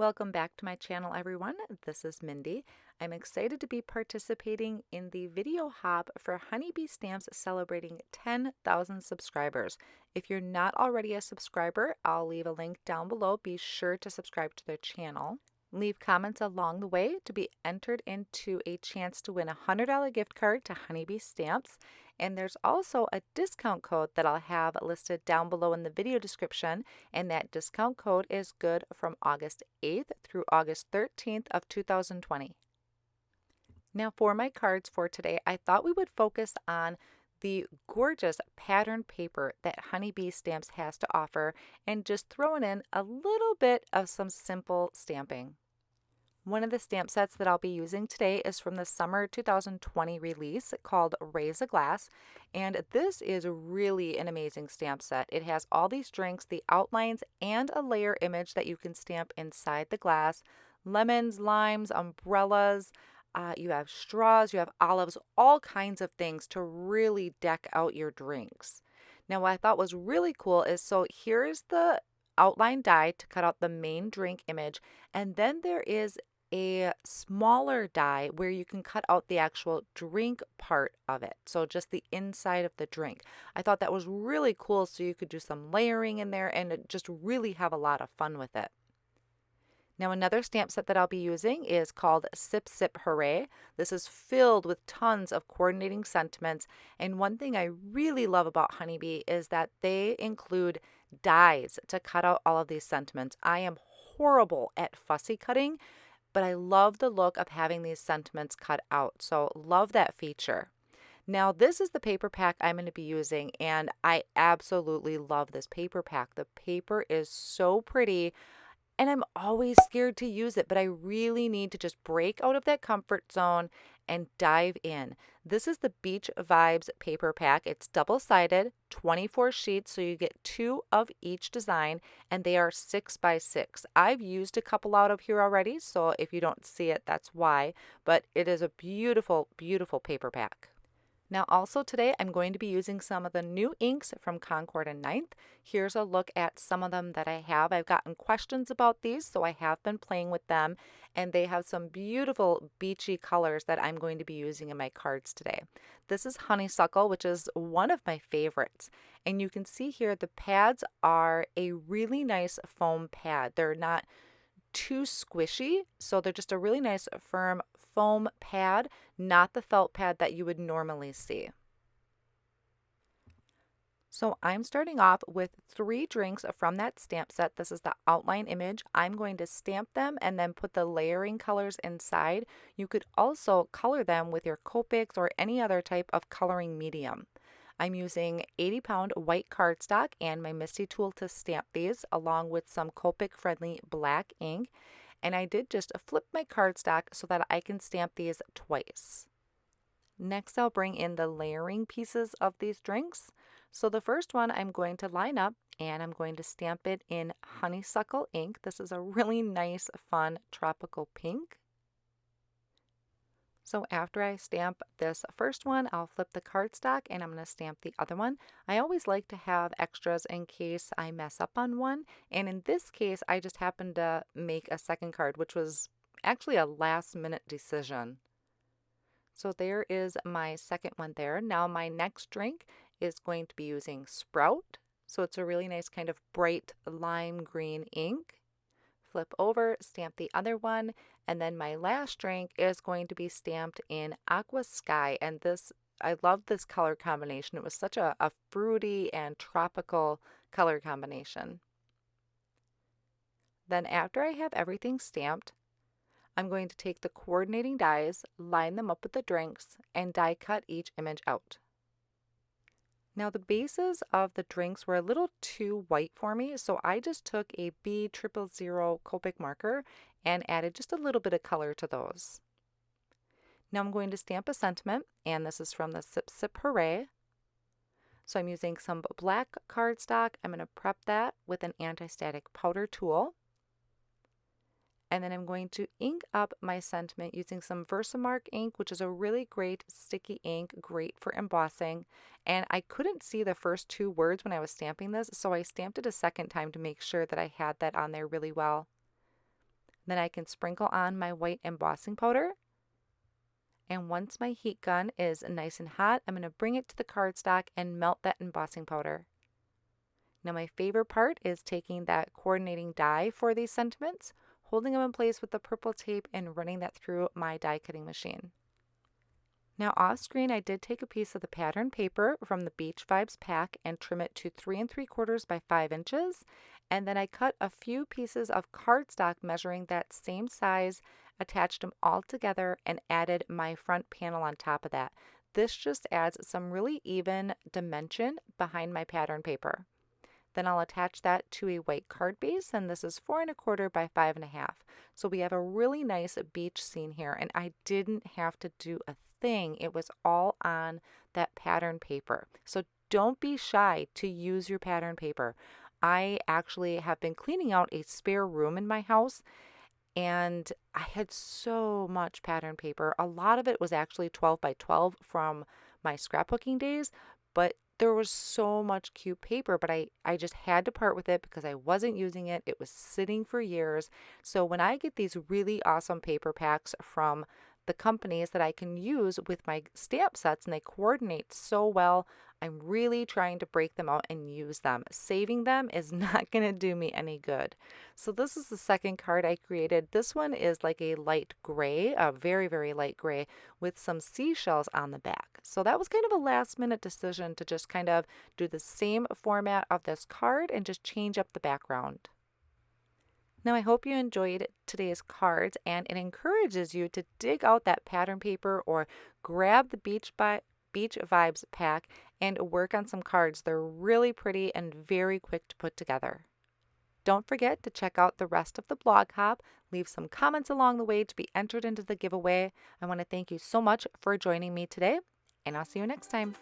Welcome back to my channel, everyone. This is Mindy. I'm excited to be participating in the video hop for Honeybee Stamps celebrating 10,000 subscribers. If you're not already a subscriber, I'll leave a link down below. Be sure to subscribe to their channel. Leave comments along the way to be entered into a chance to win a $100 gift card to Honeybee Stamps. And there's also a discount code that I'll have listed down below in the video description. And that discount code is good from August 8th through August 13th of 2020. Now for my cards for today, I thought we would focus on the gorgeous pattern paper that Honeybee Stamps has to offer and just throwing in a little bit of some simple stamping. One of the stamp sets that I'll be using today is from the summer 2020 release called Raise a Glass, and this is really an amazing stamp set. It has all these drinks, the outlines, and a layer image that you can stamp inside the glass. Lemons, limes, umbrellas, you have straws, you have olives, all kinds of things to really deck out your drinks. Now what I thought was really cool is, so here's the outline die to cut out the main drink image, and then there is a smaller die where you can cut out the actual drink part of it, so just the inside of the drink. I thought that was really cool, so you could do some layering in there and just really have a lot of fun with it. Now another stamp set that I'll be using is called Sip Sip Hooray. This is filled with tons of coordinating sentiments, and one thing I really love about Honeybee is that they include dies to cut out all of these sentiments. I am horrible at fussy cutting, but I love the look of having these sentiments cut out, so love that feature. Now this is the paper pack I'm going to be using, and I absolutely love this paper pack. The paper is so pretty, and I'm always scared to use it, but I really need to just break out of that comfort zone and dive in. This is the Beach Vibes paper pack. It's double-sided, 24 sheets, so you get 2 of each design, and they are 6 by 6. I've used a couple out of here already, so if you don't see it, that's why, but it is a beautiful, beautiful paper pack. Now also today I'm going to be using some of the new inks from Concord and 9th. Here's a look at some of them that I have. I've gotten questions about these, so I have been playing with them, and they have some beautiful beachy colors that I'm going to be using in my cards today. This is Honeysuckle, which is one of my favorites, and you can see here the pads are a really nice foam pad. They're not too squishy, so they're just a really nice firm foam pad, not the felt pad that you would normally see. So I'm starting off with 3 drinks from that stamp set. This is the outline image. I'm going to stamp them and then put the layering colors inside. You could also color them with your Copics or any other type of coloring medium. I'm using 80-pound white cardstock and my MISTI tool to stamp these, along with some Copic-friendly black ink. And I did just flip my cardstock so that I can stamp these twice. Next, I'll bring in the layering pieces of these drinks. So the first one I'm going to line up, and I'm going to stamp it in Honeysuckle ink. This is a really nice, fun tropical pink. So after I stamp this first one, I'll flip the cardstock and I'm going to stamp the other one. I always like to have extras in case I mess up on one. And in this case, I just happened to make a second card, which was actually a last minute decision. So there is my second one there. Now my next drink is going to be using Sprout. So it's a really nice kind of bright lime green ink. Flip over, stamp the other one, and then my last drink is going to be stamped in Aqua Sky, and this, I love this color combination. It was such a fruity and tropical color combination. Then after I have everything stamped, I'm going to take the coordinating dies, line them up with the drinks, and die cut each image out. Now the bases of the drinks were a little too white for me, so I just took a B000 Copic marker and added just a little bit of color to those. Now I'm going to stamp a sentiment, and this is from the Sip Sip Hooray. So I'm using some black cardstock. I'm going to prep that with an anti-static powder tool. And then I'm going to ink up my sentiment using some Versamark ink, which is a really great sticky ink, great for embossing. And I couldn't see the first 2 words when I was stamping this, so I stamped it a second time to make sure that I had that on there really well. Then I can sprinkle on my white embossing powder. And once my heat gun is nice and hot, I'm going to bring it to the cardstock and melt that embossing powder. Now my favorite part is taking that coordinating die for these sentiments, holding them in place with the purple tape and running that through my die cutting machine. Now off screen, I did take a piece of the pattern paper from the Beach Vibes pack and trim it to 3 3/4 by 5 inches. And then I cut a few pieces of cardstock measuring that same size, attached them all together, and added my front panel on top of that. This just adds some really even dimension behind my pattern paper. Then I'll attach that to a white card base, and this is 4 1/4 by 5 1/2. So we have a really nice beach scene here, and I didn't have to do a thing. It was all on that pattern paper. So don't be shy to use your pattern paper. I actually have been cleaning out a spare room in my house, and I had so much pattern paper. A lot of it was actually 12 by 12 from my scrapbooking days, but there was so much cute paper, but I just had to part with it because I wasn't using it. It was sitting for years. So when I get these really awesome paper packs from the companies that I can use with my stamp sets and they coordinate so well, I'm really trying to break them out and use them. Saving them is not going to do me any good. So this is the second card I created. This one is like a light gray, a very, very light gray with some seashells on the back. So that was kind of a last minute decision to just kind of do the same format of this card and just change up the background. Now, I hope you enjoyed today's cards and it encourages you to dig out that pattern paper or grab the Beach Vibes pack and work on some cards. They're really pretty and very quick to put together. Don't forget to check out the rest of the blog hop. Leave some comments along the way to be entered into the giveaway. I want to thank you so much for joining me today, and I'll see you next time.